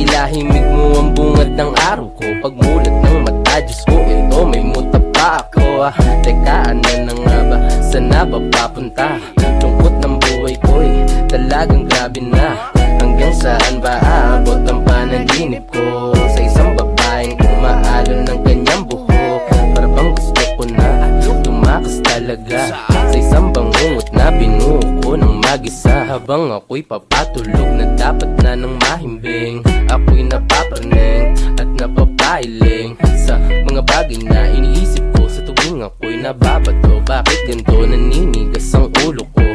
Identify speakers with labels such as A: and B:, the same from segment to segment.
A: Tila himig mo ang bungad ng araw ko. Pagmulat ng mata, Diyos ko, ito may muta pa ako. Teka, ano na nga ba? Sana ba papunta? Lungkot ng buhay ko'y talagang grabe na. Hanggang saan ba aabot ang panaginip ko? Sa isang babaeng umaalon ng kanyang buhok. Para bang gusto ko na tumakas talaga. Sa isang bangungot na binuo ko ng mag-isa. Habang ako'y papatulog na dapat na nang mahimbing. Ako'y napapraneng at napapailing sa mga bagay na iniisip ko sa tuwing ako'y nababato. Bakit ganito naninigas ang ulo ko?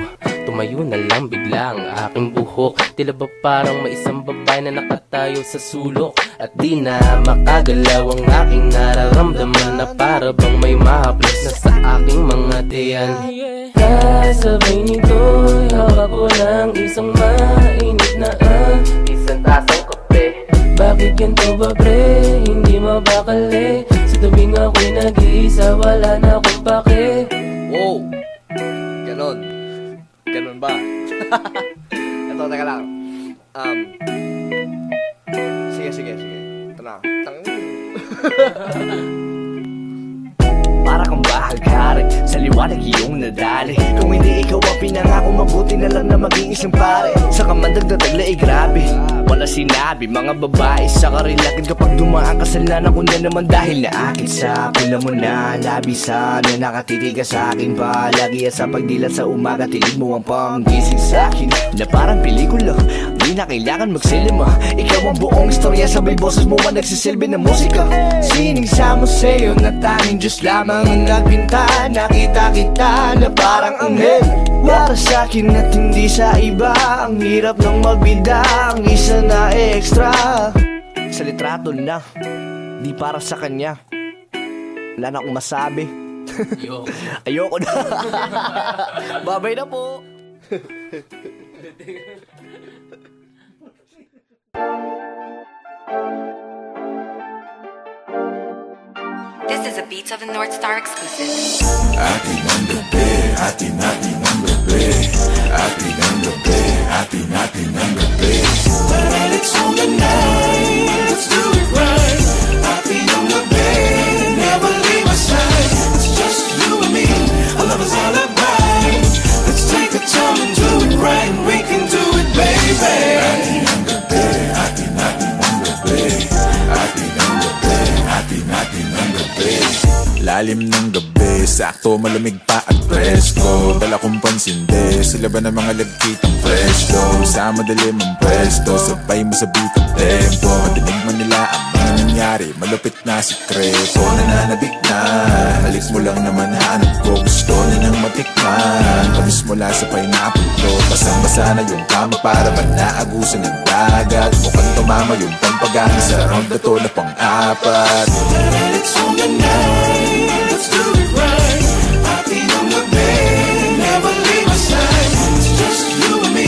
A: Tumayo na lang bigla ang aking buhok. Tila ba parang may isang babae na nakatayo sa sulok. At di na makagalaw ang aking nararamdaman. Na para bang may mahaplas na sa aking mga tiyan. Kasabay nito'y hawak ko ng isang mainit na isang tasang kape. Bakit ganito ba pre? Hindi mabakali. Sa tuwing ako'y nag-iisa, wala na akong pake.
B: Wow! Ganon. Ganon ba? Ito, teka lang. Sige. Ito na. Para kang bahagari, sa liwanag iyong nadali. Kung hindi ikaw ang pinangako, mabuti na lang na maging isang pare. Sa kamandag na tagla ay grabe, wala sinabi. Mga babae sa karilakin kapag dumaan kasalanan ko na naman. Dahil naakit sa akin mo na labisan na nakatitiga sa akin palagi. At sa pagdilat sa umaga, tilig mo ang panggising sa akin. Na parang pelikula, di na kailangan magsilima. Ikaw ang buong istorya, sabay boses mo man nagsisilbi ng musika. Siningsa mo sa'yo na tanging Diyos lamang ang nagpinta. Nakita kita na parang anghel para sa'kin at hindi sa iba. Ang hirap ng magbida, ang isa na extra. Sa litrato na, di para sa kanya. Wala na akong masabi. Ayoko na. Babay na po.
C: This is a Beats of the North Star exclusive.
D: Atin ang gabi, atin ang gabi. Atin ang gabi, atin ang gabi. When it's on the night, let's do it right. Atin ang gabi, never leave my side. It's just you and me, our love is all about. Let's take our time and do it right. We can do it, baby. Atin ang gabi, atin ang gabi. Atin ang gabi, atin ang gabi. Lalim ng gabi, sakto malamig pa at presko. Dala kong pansinde, sila ba ng mga lagkitang presko? Sa madalim ang presto, sabay mo sa beat ang tempo. Madinig man nila ang mga nangyari, malupit na sikreto. Nananabik na, alis mo lang naman hanap ko. Gusto na nang matikman, kamis mula sa pineapple to. Basang-basa na yung kama para ba naagusan ng dagat. Mukhang tumama yung pampagana sa round na to na pang-apat. It's on the night, let's do it right. Atin ang gabi, never leave my side. It's just you and me,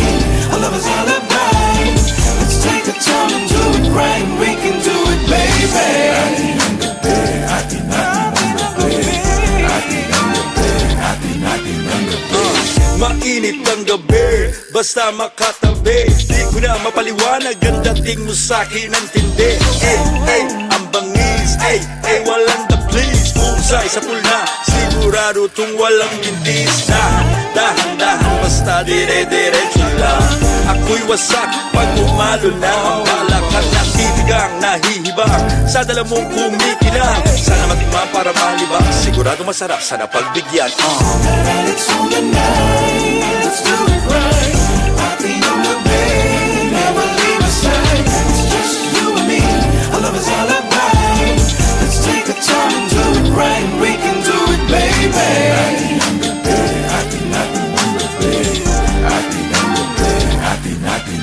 D: our love is all about. Let's take our time and do it right. We can do it, baby. Atin ang gabi, atin ang gabi. Atin ang gabi, atin ang gabi.
E: Mainit ang gabi, basta makatabi. Di ko na mapaliwanag ang dating mo sa'kin ang tindi. Ang bangis, walang the please. Pusay sa pulna, sigurado tong walang mintis. Dahan-dahan, basta dire-diretso lang. Ako'y wasak pag umalo na. Ang balakang natitigang, nahihibang sa dala mong kumikinang. Sana matikman para malibang, sigurado masarap, sana pagbigyan.
D: It's on the night, let's do it right. Atin ang gabi, never leave my side. It's just you and me, our love is all about. Let's take our time and do it right. We can do it, baby. Atin ang gabi, atin ang gabi. Atin ang gabi, atin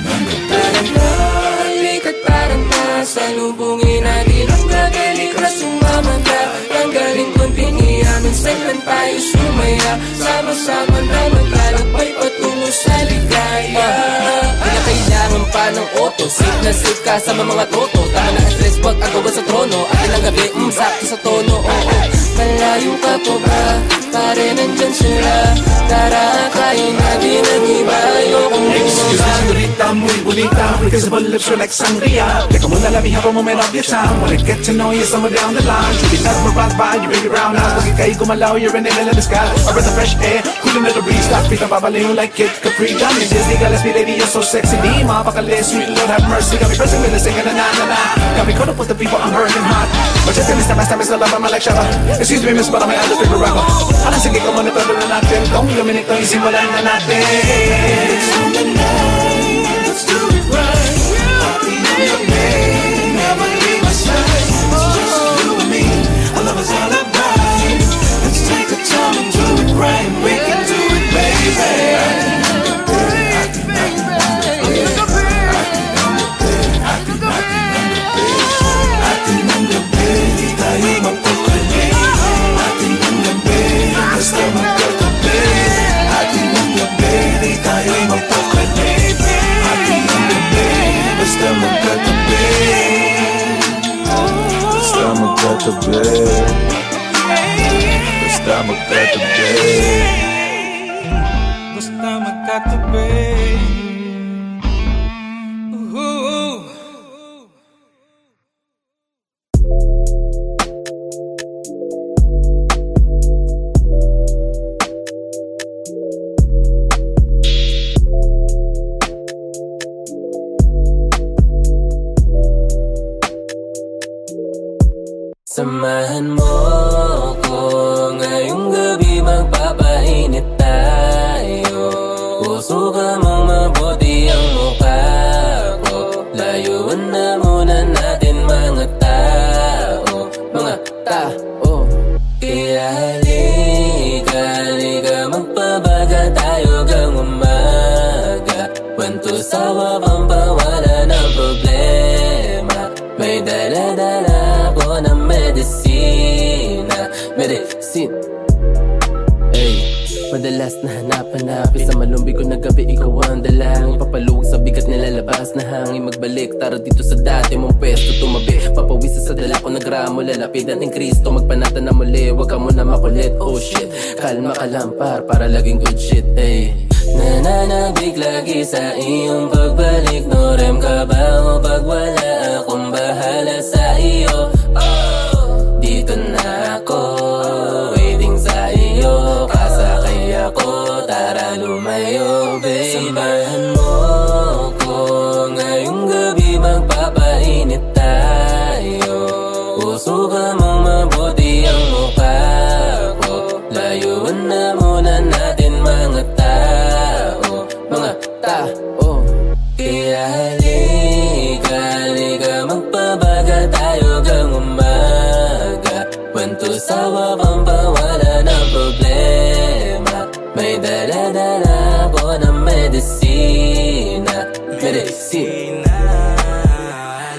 D: ang gabi.
A: Parang nalik at parang nasalubungin natin ang gagaling na sumamanta. Tanggalin kong piniyamin, saglan tayo sumaya. Sama-sama na maglalakbay patungo sa ligaya. Di na kailangan pa ng auto, safe na safe ka sa mga toto. Tama na stress pag agawan sa trono. Atin ang gabi, sakto sa tono. Malayo ka po ba? Pare nandyan sila. Tara, kain natin ang iba. Ayokong
D: Excuse me, senorita, muy bonita. Invisible lips are like sangria. Take a muna, let me have a moment of your time. Wanna get to know you somewhere down the line. Truly mesmerized by your baby brown eyes. Pag ika'y gumalaw, you're an alien in the sky. A breath of fresh air, cooling to the breeze. Stop breathing, babaliw like Kid Capri. Dami Disney, Gillespie, lady, you're so sexy. Di mapakali, sweet Lord have mercy. Got me pressing with the singing na na na. Got me caught up with the people, I'm burning hot. But just in this time, I love, I'm like Shabba. Excuse me, miss, but I'm my other favorite rapper. Alam, sige ko muna todo na natin. Kung gamin ito, isimulan na natin. It's on the night, let's do it right. I'll be on your bed, never leave my side. It's just you and me, our love is all about. Let's take the time and do it right. We can do it, baby. Basta magkatabi, ating ang gabi, di tayo'y mapakali. Ating ang gabi, basta magkatabi. Basta magkatabi. Basta magkatabi. Basta magkatabi.
A: Samahan mo ko ngayong gabi, magpapainit tayo. Puso ka mong mabuti ang mukha ko. Layuan na muna natin mga tao. Mga tao. Kaya halika, halika, magpabaga tayo gang umaga. Kwento sa wabang pawala ng problema. May dala-dala ko ng medicine. Ay, madalas na hanap-hanapin sa malumbi ko na gabi, ikaw ang dalang papaluwag sa bigat nilalabas na hangin. Magbalik, tara dito sa dati mong pwesto, tumabi. Papawisa sa dala ko na gramo, lalapidan ng Kristo. Magpanata na muli, wag ka muna makulit. Oh shit, kalma ka lang para laging good shit. Ay, nananabig lagi sa iyong pagbalik. No rem ka ba o pag wala akong bahala sa iyo? Oh, dito na ako, waiting sa iyo. Kasakay ako, tara lumayo, baby. Samahan mo ko ngayong gabi, magpapainit tayo. Puso ka mong mabuti ang mukha ko. Layuan na muna natin mga tao. Mga tao. Kaya halika, halika, magpabaga tayo gang umaga. Kwento sa wabang pawala ng problema. May dala-dala ko ng medisina. Medisina.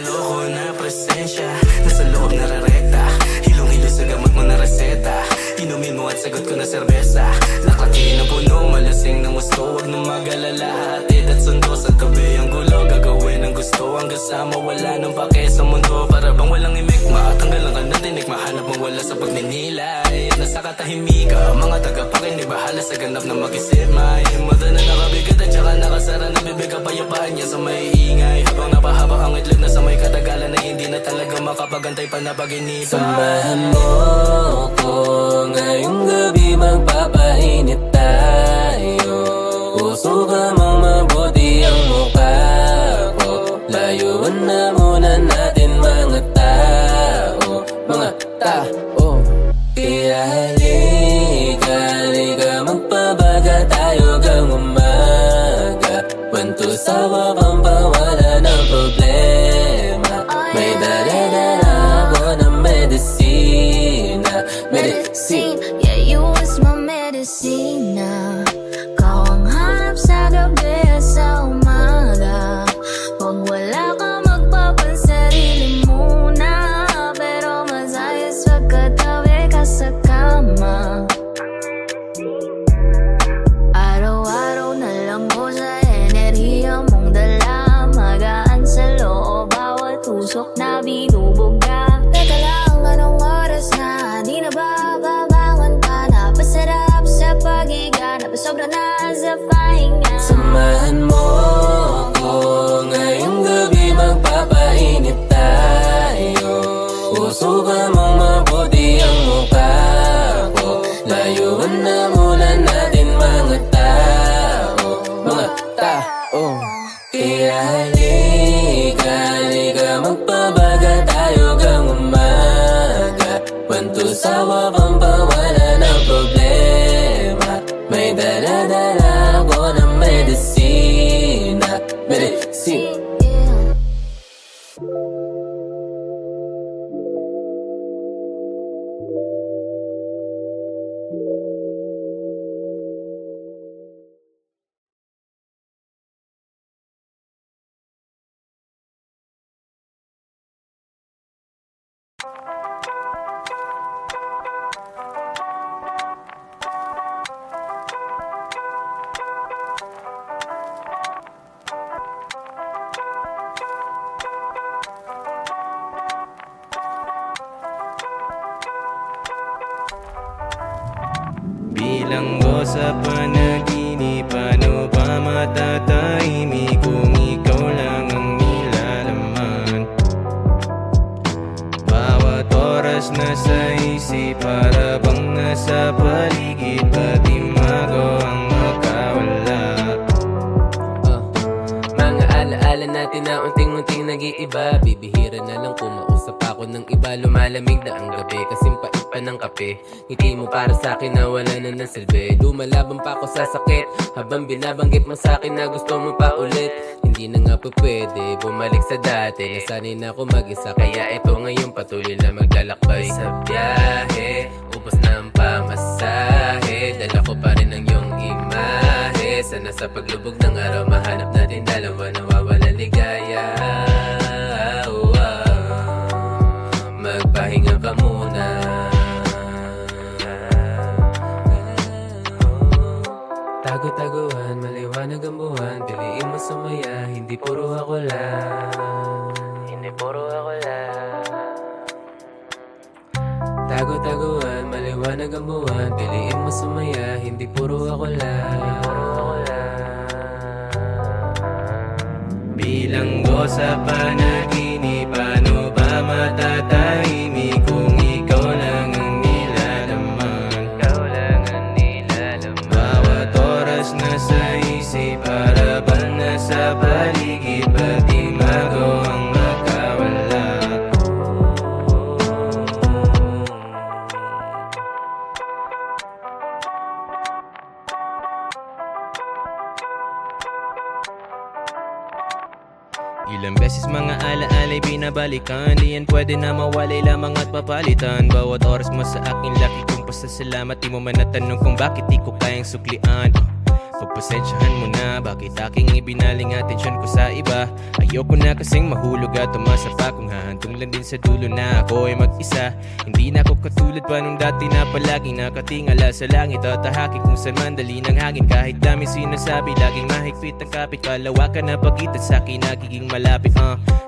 A: Loko na presensya, nasa loob na rarekta. Hilong-hilo sa gamot mo na reseta. Inumin mo at sagot ko na serbesa. Laklakin ang puno, malasing ng gusto. Huwag nang mag-alala, hatid at sundo. Sa tabi ang gulo, gagawin ang gusto. Ang kasama, wala nang pake sa mundo. Para bang walang imikma, tanggal lang ka na dinig. Mahanap mong wala sa pagninilay. At nasa katahimika, mga tagapakinig, bahala sa ganap na mag-isip. Mahimota na nakabigat at saka nakasara na bibig. Kapayapaan niya sa may ingay. Habang napahaba ang itlog na sa may katagalan, na hindi na talaga makapagantay pa na pag-inipan. Samahan mo ko ngayong gabi, magpapainit tayo. Puso ka mong mabuti ang mukha ko. Layuan na muna natin mga tao. Mga tao. Kaya halika, halika, magpabaga tayo gang umaga. Kwento sa wabang pawala ng problema. May dala-dala ko ng medisina. Medicine.
F: Yeah, you was my medicina. Kau ang hanap sa gabi at sa umaga. Pag wala ka magpapansarili muna. Pero mas ayos pagkatabi ka sa kama. Araw-araw na lang mo sa enerhiya mong dala. Magaan sa loob, bawat usok na binubuga. Teka lang, anong oras na? Di na ba babangon pa? Napasarap sa paghiga, napasobra na sa pahinga.
A: Samahan mo ko subukan mong mabuti ang mukha ko. Layuan na muna natin mga tao, mga tao. Kaya halika, magpabaga tayo gang umaga. Pantusawa pang pawala ng problema. May dala-dala ako ng medisina. Medisina.
G: Bilanggo sa panaginip, paano pa matatahimik kung ikaw lang ang nilalaman? Bawat oras nasa isip, para bang nasa paligid, pati mago ang makawala.
A: Mga alaala natin na unting-unting nag-iiba. Bibihira na lang kumausap ako ng iba. Lumalamig na ang gabi, kasing pait pa ng kape. Ngiti mo para sa'kin na wala na ng silbi. Lumalaban pa ako sa sakit, habang binabanggit mo sa'kin na gusto mo pa ulit. Hindi na nga po pwede bumalik sa dati. Nasanay na ako mag-isa, kaya ito ngayon patuloy na maglalakbay. Sa biyahe, ubos na ang pamasahe. Dala ko pa rin ang iyong imahe. Sana sa paglubog ng araw mahanap natin dalawa, nawawalan ligaya. Magpahinga ka muna. Tago-taguan, maliwanag ang buwan. Piliin mo sumaya, hindi puro ako lang. Hindi puro ako lang. Tago-taguan, maliwanag ang buwan. Piliin mo sumaya, hindi puro ako lang. Hindi puro ako lang.
G: Bilanggo sa panaginip, paano ba matatahimik kung ikaw lang ang nilalaman? Ikaw lang ang nilalaman. Bawat oras nasa isip, para bang nasa paligid, pati mago ang makawala. Ilang beses mga alaala'y binabalikan, di yan pwede na mawalay lamang at papalitan. Bawat oras mo sa aking laki kong pasasalamat, di mo man natanong kung bakit di ko kayang suklian. Pagpasensyahan mo na, bakit aking ibinaling atensyon ko sa iba? Ayoko na kasing mahulog at umasa pa, kung hahantong lang din sa dulo na ako ay mag-isa. Hindi na ako katulad pa nung dati na palaging nakatingala sa langit at tahakin kung saan mandali ng hangin. Kahit dami sinasabi, laging mahigpit ang kapit, palawakan na pagitan sa akin nagiging malapit.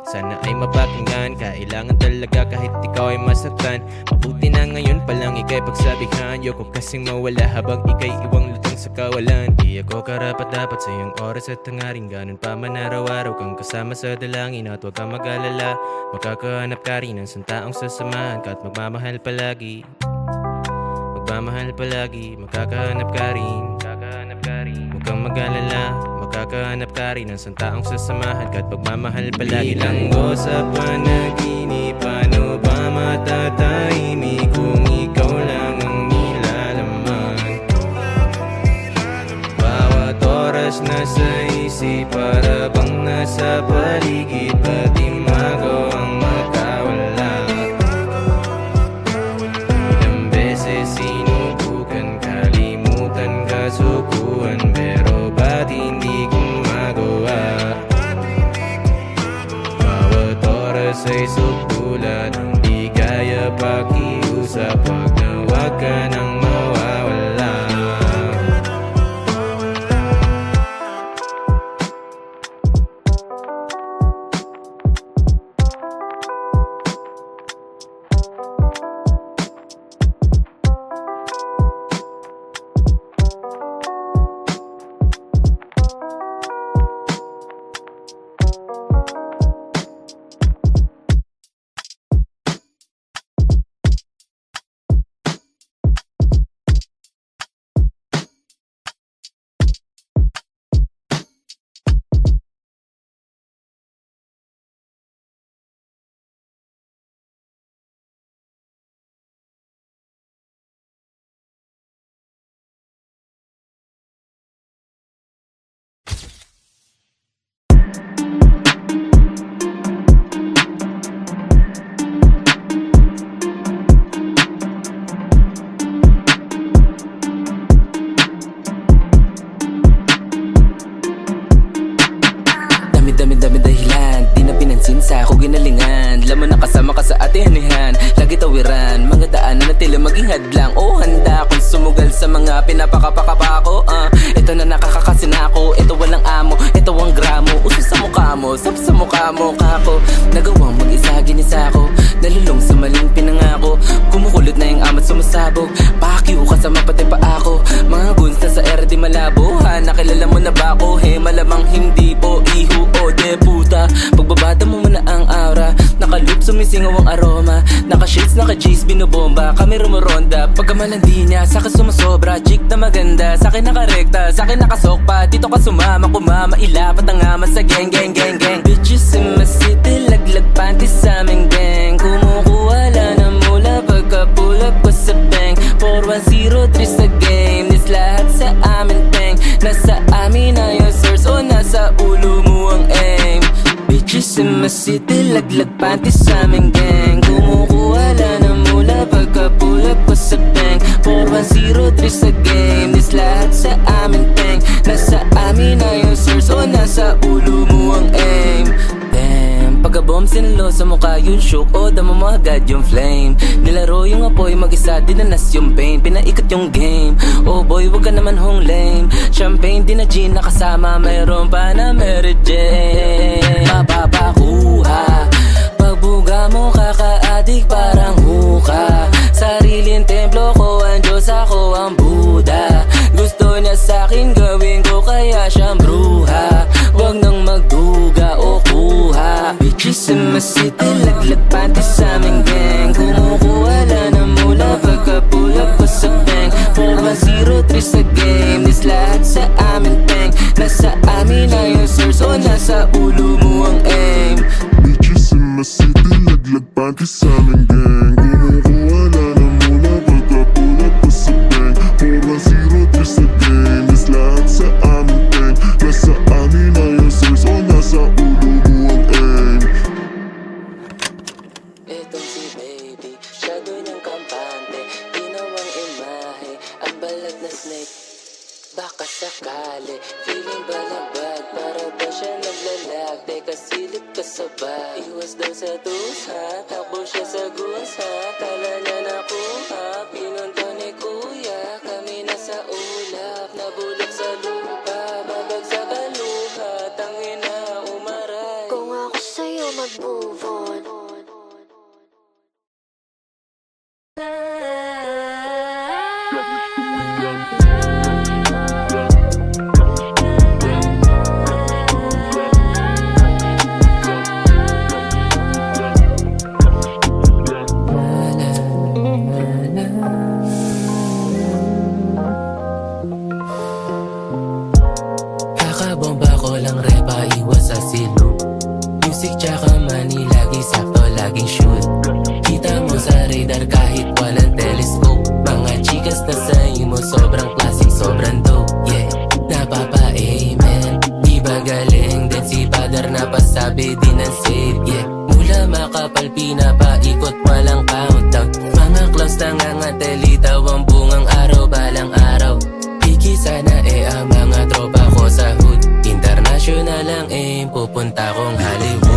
G: Sana ay mapakinggan, kailangan talaga kahit ikaw ay masaktan. Mabuti na ngayon palang ika'y pagsabihan, ayoko kasing mawala habang ika'y iwang lutang sa kawalan. Di ako karapat-dapat sa iyong oras at hangarin, ganun pa man araw-araw kang kasama sa dalangin. At huwag kang mag-alala, makakahanap ka rin ng santaong sasamahan ka at magmamahal palagi. Magmamahal palagi, makakahanap ka rin. Huwag kang mag-alala, makakahanap ka rin ng santaong sasamahan ka at magmamahal palagi. Bilanggo sa panaginip, paano ba matatahimik kung ikaw lang ang nilalaman? Bawat oras nasa isip, para bang nasa paligid, pati mago ang makawala. Ilang beses sinubukan, kalimutan, kasukuan, pero ba't hindi ko magawa? Bawat oras ay sukulan, hindi kaya pakiusap, pag nawag ka nang mawawala.
A: bayanihan, lagi tawiran, mga daanan na tila maging hadlang. O handa akong sumugal sa mga pinapakapakapa ko. Ito na nakakakasin ako, ito walang amo, ito ang gramo. Uso sa mukha mo, sab sa mukha mo kako. Nagawang mag-isa, ginisa ko, nalulong sa maling pinangako. Kumukulot na yung amat sumasabog, pakiw ka sa mapati pa ako. Mga guns na sa era di malabo, ha, nakilala mo na ba ako? He, malamang hindi po, iho o de puta. Pagbabada mo muna ang aura, nakaloop sumisingaw ang aroma. Naka-shades, naka-G's, binobomba, kami rumuronda. Pagkamalandi niya, sa'kin sumasobra, chick na maganda, sa'kin nakarekta, sa'kin nakasokpa. Dito ka sumama, kumama, ilapat ang ama sa gang, gang, gang, gang. Bitches in my city, laglag panty sa aming gang. Kumukuha lang na mula pagka-pull up ko sa bank. 4103 sa game, this lahat sa amin peng. Nasa amin na yung source o nasa ulo mo ang aim. Bitches in my city, laglag panty sa aming gang. Kumukuha lang na mula pagka-pull up ko sa bank. 4103 sa game, this lahat sa amin peng. Nasa amin na yung source o nasa ulo mo ang aim. Pagka-bomb sinalo sa mukha yung shook, o dama mo agad yung flame. Nilaro yung apoy, mag-isa dinanas yung pain. Pinaikat yung game, oh boy wag ka naman hong lame. Champagne din na gin nakasama, mayroon pa na Mary Jane. Mapapakuha, pagbuga mo kaka-adik parang huka. Sariling templo ko ang Diyos, ako ang Buddha. Gusto niya sa'kin gawin ko kaya siyang bruha. Wag nang magduga o kuha. Bitches in my city, laglag panty sa aming gang. Kumukuha lang na mula pagka-pull up ko sa bank. 4103 sa game, this lahat sa amin peng. Nasa amin na yung source o nasa ulo mo ang aim.
D: Bitches in my city, laglag panty sa aming gang. Kumukuha lang na mula pagka-pull up ko sa bank. 4103 sa game, this lahat sa amin peng. Nasa amin na yung source o nasa ulo mo ang aim.
A: Itong si baby, shadow ng kampante, ginawang imahe, ang balat na snake. Baka sakali, feeling balabag, para ba siya naglalag? Teka silip ka sa bag, iwas daw sa tusa, takbo siya sa gunsa. Kala niya nakuha, pinunta ni kuya, kami nasa ulap, nabulok sa lupa, babagsak ang luha, tangin na umaray.
F: Kung ako sa'yo mag-move on,
A: kakabomba ko lang repa, iwas sa silong. Music tsaka money, lagi sakto, laging shoot. Kita mo sa radar kahit walang telescope. Mga chikas na sa'yo mo, sobrang classic, sobrang dope. Yeah, napapa-amen, di ba galing din si Father na pasabi din ang save. Yeah, mula makapal pinapaikot walang countdown. Mga clowns nangangatili, tawang bungang araw, balang araw. Piki sana ang mga tropa ko sa hood. International ang aim, pupunta kong Hollywood.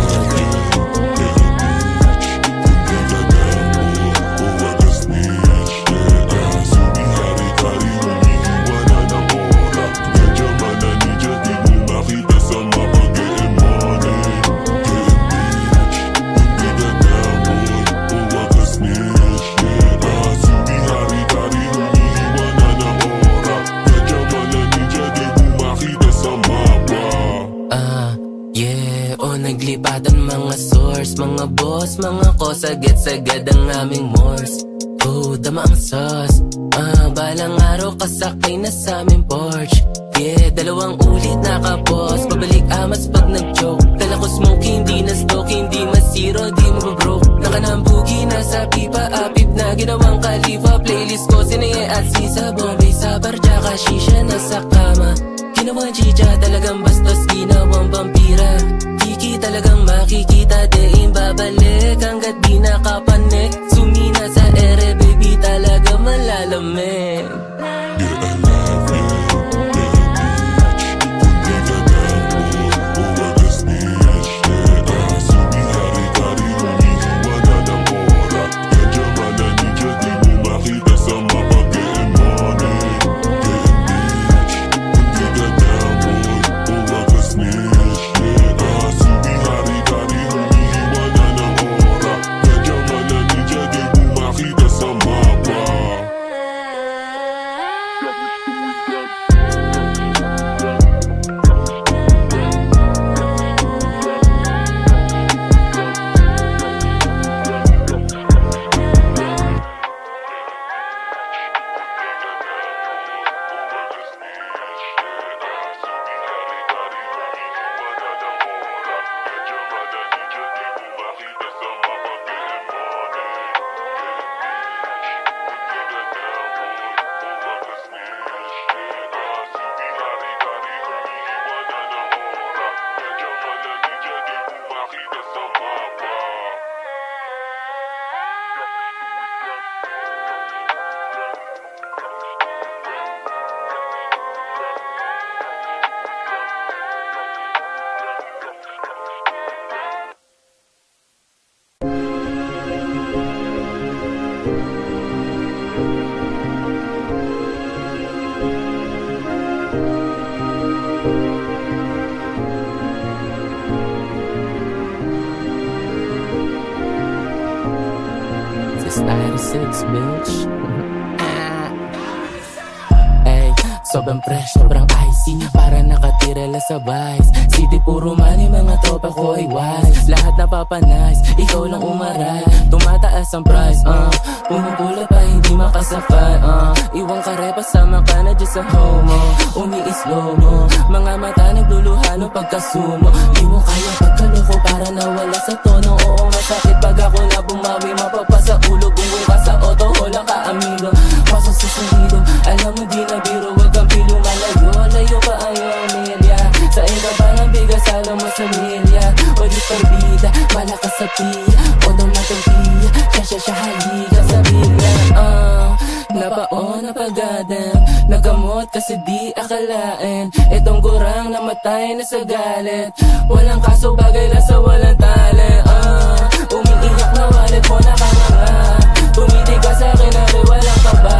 A: Naglipatan mga source, mga boss, mga kosa, gets agad ang aming morse. Oh, dama ang sauce, balang araw kasakay na sa aming porch. Yeah, dalawang ulit nakapos, pabalik amas pag nag-joke. Dala ko smoke, hindi na stock, hindi masiro, di mababroke. Nakanambugi na sa pipa, apip na ginawang kalifa. Playlist ko sinaye at sisa, Bombay sa bar, tsaka shisha na sa kama. Ginawang chicha, talagang bastos, ginawang vampira. Kiki talagang makikita, dein babalik hanggat di nakapanik. Sumina sa ere, baby, talaga malalamig. It's 96, bitch. Ay, sobrang fresh, sobrang icy, para nakatira lang sa vice. City puro money, mga tropa ko ay wise. Lahat napapanice, ikaw lang umaray. Tumataas ang price, pumupula pa hindi makasakay, iwang karepa sama ka na dyan sa homo. Umi-slow mo, mga mata nagluluha ng pagkasumo. Di mo kaya pagkaloko para nawala sa tono. Oo, masakit pag ako na bumawi, mapapasa ulo. Gunggong ka sa auto, wala ka amigo. Pasok sa sonido, alam mo di na biro. Huwag kang pilo, malayo, layo pa ang iyong milya. Sa ika pa ng bigas, alam mo sa milya. O di parbida, malakas sa tiya. O damatang tiya, siya halika sa bigla. Napaon na pagadam, nagamot kasi di akalain. Itong gurang namatay na sa galit. Walang kaso, bagay lang sa walang talent. Umiiyak na wallet mo nakanganga. Tumiti ka sa akin na walang kaba.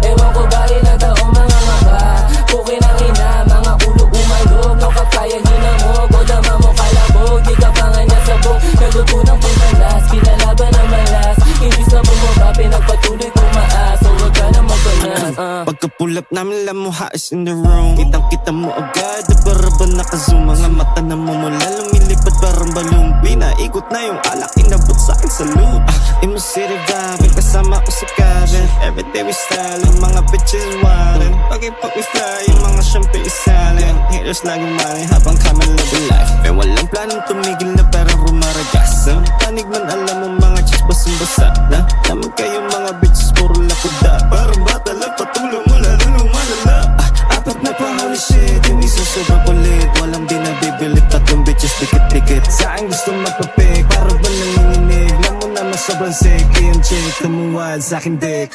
A: Ewan ko ba ilang taong mga ngaba. Pukin ang ina, mga ulo umalog. Nakakayahin na mo, godama mo kalabog. Di ka pa nga niya sabog, nagutunang pagmalas. Pinalaban ang malas, imbis na bumaba, pinagpatuloy tumaas. So wag ka na magbalas.
H: Pagka-pull up namin, lamuha is in the room. Kitang-kita mo agad, para ba nakazoom? Mga mata na mumula, lumilipad parang balloon. Pinaikot na yung alak, inabot sa'kin sa loot. Imo city vibe, kasama ko sa Karen. Everyday we styling, mga bitches wildin'. Pag-ipag we fly, yung mga champagne isalin. Haters laging money habang kami living life. Eh walang planong tumigil na parang rumaragasam. Panig man alam mo mga chicks basang-basa na. Naman kayo mga bitches puro lakuda. Parang bata lang patulong mo lalo lumalala. Apat na pa holy shit, yung isa sobrang kulit. Walang di nabibilit, tatlong bitches dikit-dikit. Saan gusto magpapik, parang ba nanginginig. Lamo naman sobrang sick, yung chick tumuwad sa'kin dick.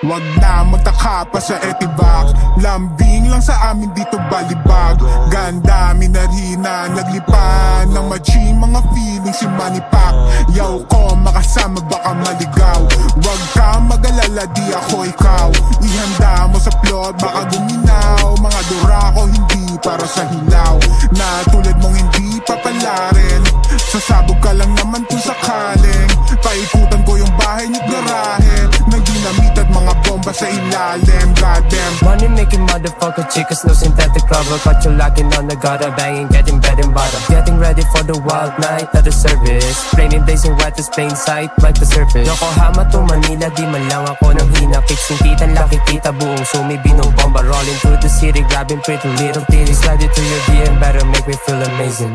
I: Wag na magtaka pa sa etibac. Lambing lang sa amin dito balibag. Ganda, minarhina, naglipan ng machi, mga feelings si Manipak. Yaw ko, makasama baka maligaw. Wag ka mag-alala, di ako ikaw. Ihanda mo sa plot, baka guminaw. Mga dura ko hindi para sa hilaw. Na tulad mong hindi papalarin. Sasabog ka lang naman kung sakaling. Paikutan ko yung bahay niyo't garahe. Nang dinamit at mga bomba sa ilalim. Goddamn
J: money making motherfucker chicas, no synthetic rubber. Got you locking on the gutter, banging, getting bed and butter. Getting ready for the wild night at the service. Raining days in wet as plain sight, like the surface. Yokohama to Manila, di man lang ako nang hinakit. Sintitan laki kita, buong sumi, binobomba. Rolling through the city, grabbing pretty little titties. Slide it to your DM, better make me feel amazing.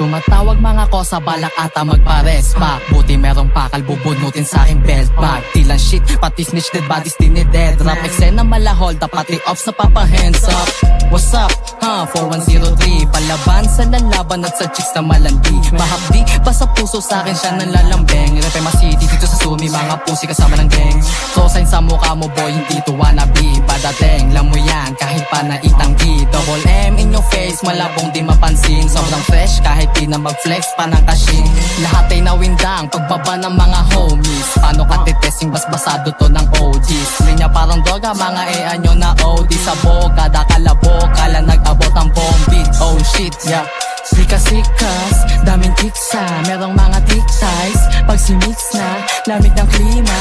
K: Tumatawag mga kosa, balak ata magpares pa. Buti merong pakal, bubunutin sa aking belt bag. Tilang shit, pati snitch, dead bodies, dinided rap. Eksena malahol, pati off sa papa hands up. What's up? 4103 palaban sa lalaban at sa chicks na malandi. Mahapdi, basta puso sa akin siya nalalambeng. Repema City, dito sa Sumi, mga pusi kasama ng gang. So sign sa mukha mo boy, hindi to wannabe. Badateng, lam mo yan, kahit pa na itanggi. Double M in your face, malabong di mapansin. Sobrang fresh, kahit di na mag-flex pa ng kashing. Lahat ay nawindang, pagbaba ng mga homies. Paano ka titesting, basbasado to ng OGs. Linya parang droga, mga EA nyo na OD. Sa boka, da kalabo, kala nag-abot ang bombi. Oh shit, yeah. Sikas-sikas, daming kiksa, merong mga tic-ties. Pag simix na, lamig ng klima.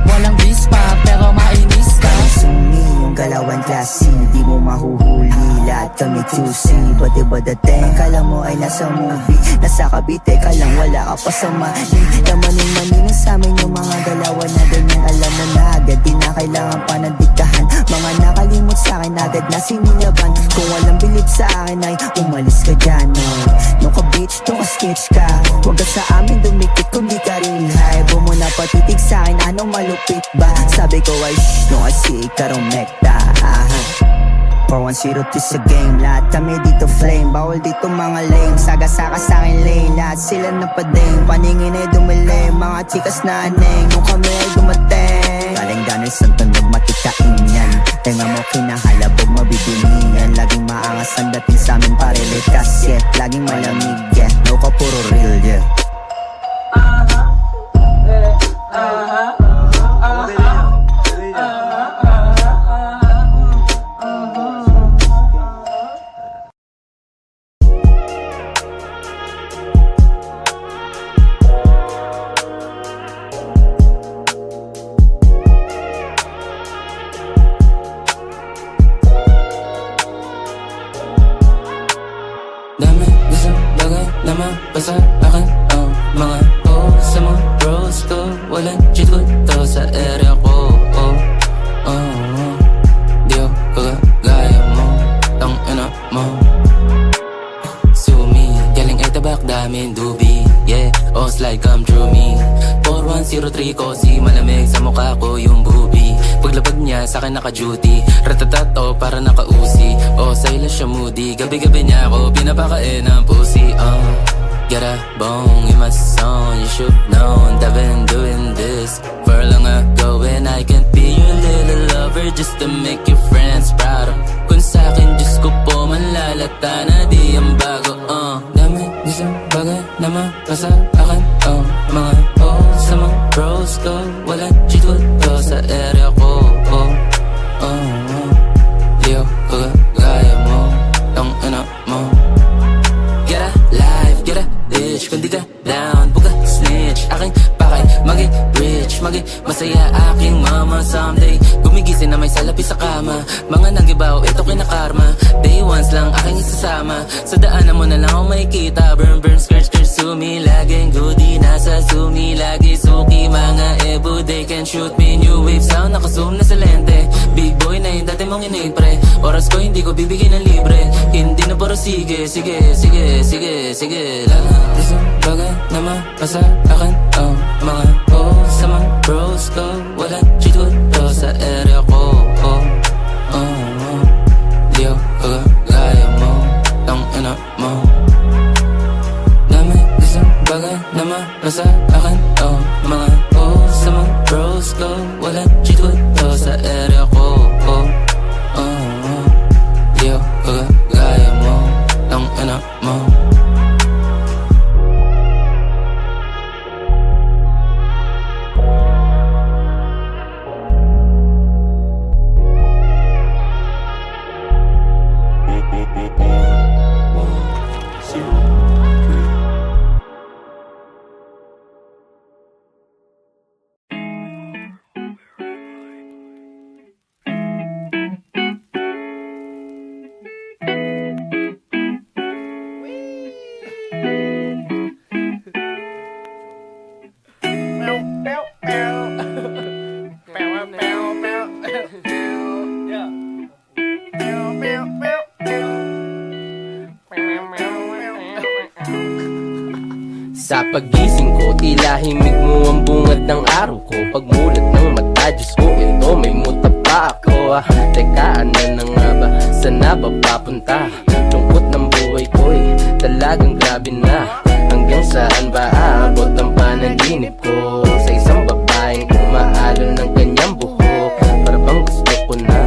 K: Walang bispa, pero mainis ka.
L: Sumi, yung galawan klase, di mo mahuhuli. Lahat kami juicy, bade-badateng. Kala mo ay nasa movie, nasa Cavite ka lang, wala ka pa sa mali. Lamanin-manin sa amin yung mga galawan na ganyan. Alam mo na agad, di na kailangan pa ng diktahan. Mga nakalimot sa akin agad na sinilaban. Kung walang bilib sa akin ay umalis ka dyan, no. No ka bitch, no ka sketch ka. Huwag ka sa amin dumikit kung di ka real high. Huwag mo na patitig sa akin, anong malupit ba? Sabi ko ay shh, no kasi karong mekta. 410 sa game, lahat kami dito flame. Bawal dito mga lame, saga-saka sa akin lane. Lahat sila napadeng, paningin ay dumilim. Mga chikas na aneng, nung kami ay dumating. Galing Daniel Santon, nagmatikain yan. Tenga mo kinahalabog, mabibinihan. Laging maangas ang dating sa amin, pare-late kasi laging malamig, yeah. No ka puro real, yeah.
M: sa area ko. Di ako kagaya mo, tang ina mo. Sumi, galing ay tabak daming dubi. Yeah, oh slide come through me. 4103 ko si malamig sa mukha ko yung bubi. Paglabag niya sa'kin naka-duty, ratatato para naka-uzi. Oh silent siya moody, gabi-gabi niya ako pinapakain ng pussy. Get a bone in my song, you should know I've been doing this for long ago. And I can't be your little lover just to make your friends proud of. Kung sa'kin Diyos ko po manlalata na di ang bago. Dami isang bagay na mapasa akin. Mga sa mga bros ko, walang cheat to sa area ko. Di ako kagaya mo, tang ina mo. Get a life, get a bitch. Kung di ka down, buka snitch. Aking pakay, maging rich, maging masaya aking mama someday. Gumigising na may salapi sa kama. Mga nagibaw, ito kinakarma. Day ones lang aking isasama. Sa daanan mo na lang ako makikita. Burn, burn, skirt, skirt, sumi. Laging goodie, nasa sumi. Lagi suki, mga ebo. They can shoot me, new wave sound. Nakazoom na sa lente. Big boy na yung dati mong inipre. Oras ko hindi ko bibigyan ng libre. Hindi na puro sige, sige, sige, sige, sige. Isang bagay na mapasa akin. Mga sa mga bros ko, walang cheat to sa area ko. Di ako kagaya mo, tang ina mo. Dami isang bagay na mapasa akin. Mga sa mga bros ko, walang cheat to sa area ko. Di ako kagaya mo, tang ina mo.
A: Sa pagising ko, tila himig mo ang bungad ng araw ko. Pagmulat ng mata, Diyos ko, ito may muta pa ako. Teka, ano na nga ba? Saan na ba papunta? Lungkot ng buhay ko'y talagang grabe na. Hanggang saan ba aabot ang panaginip ko? Sa isang babaeng kumaalon ng kanyang buhok. Para bang gusto ko na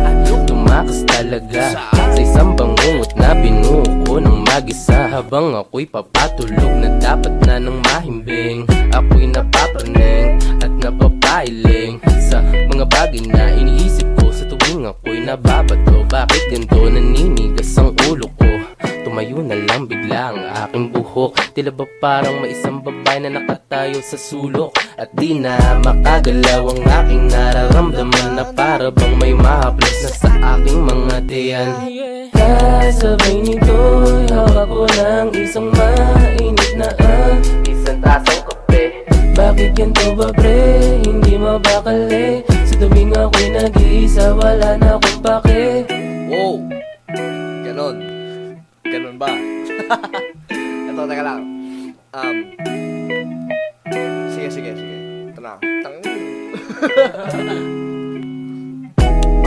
A: tumakas talaga. Sa isang bangungot na binuo ko ng mag-isa. Habang ako'y papatulog na dapat na nang mahimbing. Ako'y napapraneng at napapailing sa mga bagay na iniisip ko sa tuwing ako'y nababato. Bakit ganito naninigas ang ulo ko? Tumayo na lang bigla ang aking buhok. Tila ba parang may isang babae na nakatayo sa sulok. At di na makagalaw ang aking nararamdaman. Na para bang may mahaplas na sa aking mga tiyan. Kasabay nito'y hawak ko ng isang mainit na isang tasang kape. Bakit ganito ba pre? Hindi mabakali. Sa tuwing ako'y nag-iisa, wala na akong pake.
B: Wow! Ganon. Ganon ba? Ito, teka lang. Sige. Ito na.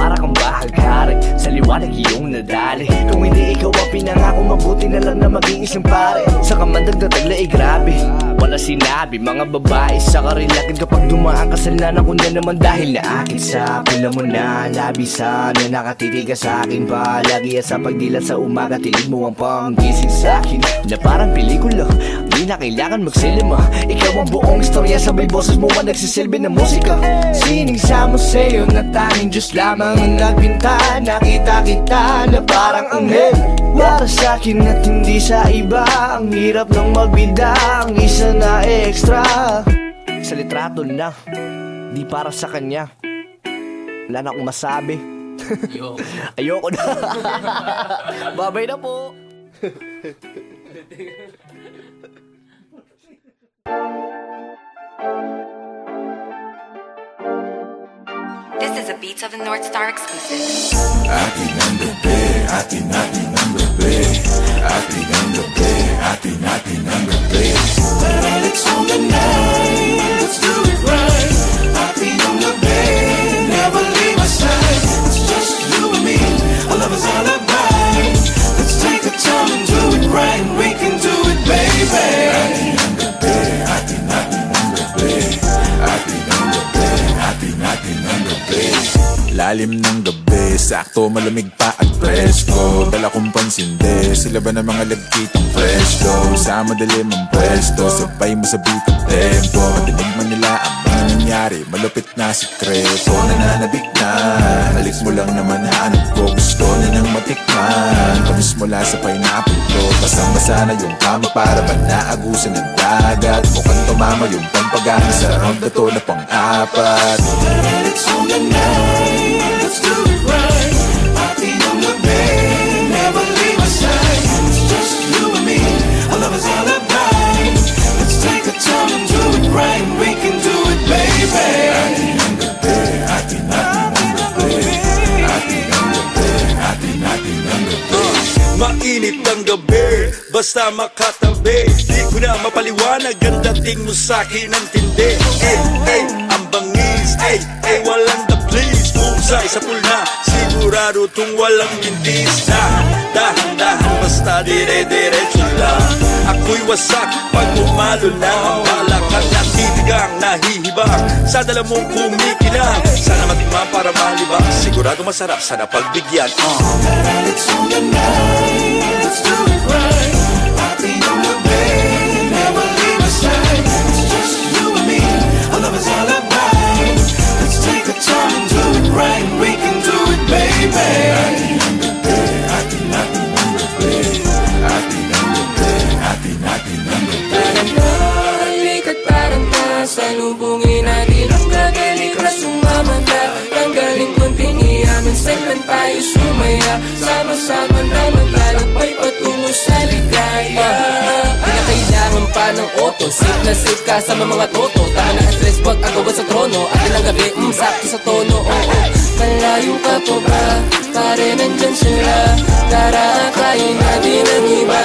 B: Para kang bahagharag sa liwanag iyong nadali. Kung hindi ikaw ang pinangako, mabuti na lang na maging isang pare. Sa kamandagdag tagla grabe, wala sinabi. Mga babae sa karilakin kapag dumaan ka sa lanan ko na naman. Dahil naakit sa pula mo na labisan na nakatitig ka sa akin palagi. At sa pagdilat sa umaga, tilig mo ang panggising sa akin. Na parang pelikula, di na kailangan magsilima. Ikaw ang buong istorya, sabay boses mo ang nagsisilbi ng musika. Sining sa museo na tanging Diyos lamang ang nagbinta. Nakita kita na parang anghel para sa akin at hindi sa iba. Ang hirap ng magbida, ang isa na extra. Sa litrato na, di para sa kanya. Wala na akong masabi. Ayoko na. Babay na po.
C: This is a Beats of the North Star exclusive.
D: Atin ang gabi, atin ang gabi, atin ang gabi, atin ang gabi. Well, it's on the night, let's do it right. Atin ang gabi, never leave my side. It's just you and me, our love is all about. Let's take our time and do it right, we can do it, baby. Atin ang gabi, atin ang gabi, atin ang gabi, atin ang gabi. Lalim ng gabi, sakto malamig pa at presko. Dala kong pansinde, sila ba na mga lagkitang presko? Sa madilim ang pwesto, sabay mo sa beat at tempo. Madinig man nila ang mga nangyari, malupit na sikreto. Nananabik na, halis mo lang naman hanap ko. Gusto na nang matikman, tamis mula sa pineapple to. Basang-basa na yung kama para ba naagusan ng dagat. Mukhang tumama yung pampagana sa round na to na pang-apat. It's on the night, let's do it right. Atin ang gabi, never leave my side. It's just you and me, our love is all about. Let's take our time and do it right, we can do it, baby. Atin ang gabi, atin ang gabi, atin ang gabi, atin ang gabi.
E: Mainit ang gabi, basta makatabi. Di ko na mapaliwanag ang dating mo sa'kin ang tindi. Ang bangis, walang the please. Pusay sa pulna, sigurado tong walang mintis. Dahan-dahan, basta dire-diretso lang. Ako'y wasak pag umalo lang. Ang balakang natitigang, nahihibang sa dala mong kumikinang. Sana matikman para malibang, sigurado masarap, sana pagbigyan.
D: It's on the night, let's do it right. Atin ang gabi, never leave my side. It's just you and me, our love is all about. Let's take our time and do it right, we can do it, baby. Atin ang gabi, atin ang gabi, atin ang gabi, atin ang gabi.
A: Parang at parang salubungin natin ang gagaling na sumamanta. Tanggalin konting iyaman, segment tayo sumaya. Sama-sama na maglalakbay patungo sa ligaya. Di na kailangan pa ng auto, safe na safe kasama mga toto. Tahan na stress, wag agawan sa trono. Atin ang gabi, sakto sa tono. Malayo ka po ba? Pare nandyan sila. Tara, kain natin ang iba.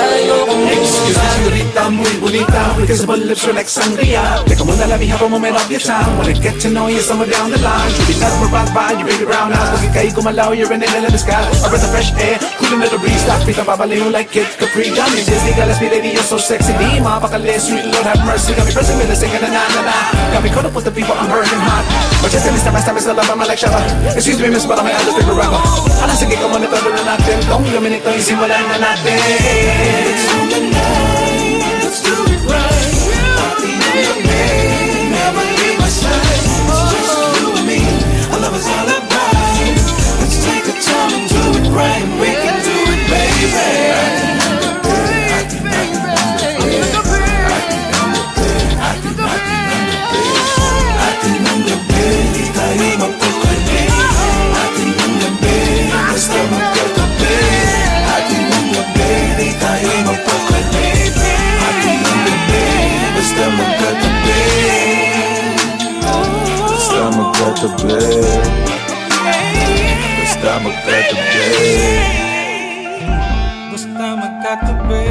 N: Excuse me, señorita, muy bonita. With kissable lips, relax sangria. Teka muna, let me have a moment of your time. Wanna get to know you somewhere down the line. Should be nothing but by your baby brown eyes. Pag ika'y gumalaw, you're an angel in the sky. A breath of fresh air, cooling at the breeze. Stop free, babaliw like Kid Capri. Got me Disney, got let's be lady, you're so sexy. Di mapakali, sweet Lord have mercy. Got me pressing me, singing na na na. Got me caught up with the people, I'm burning hot. But just in this time, I still love, I'm like Shabba. Excuse me, miss, but I'm the favorite rapper. Alam, sige ka muna, todo na natin. Kung gamin ito, isimulan na natin.
D: It's on the night, let's do it right. Atin ang gabi, never leave my side. It's just you and me, our love is all about. Let's take our time and do it right, we can do it, baby. Atin ang gabi, atin ang gabi, atin ang gabi, atin ang gabi, atin ang gabi, di tayo mapukali. Atin ang gabi, basta magkatabi. Atin ang gabi, di tayo mapukali. Atin ang gabi, basta magkatabi. Basta magkatabi. Basta magkatabi.
N: Basta magkatabi.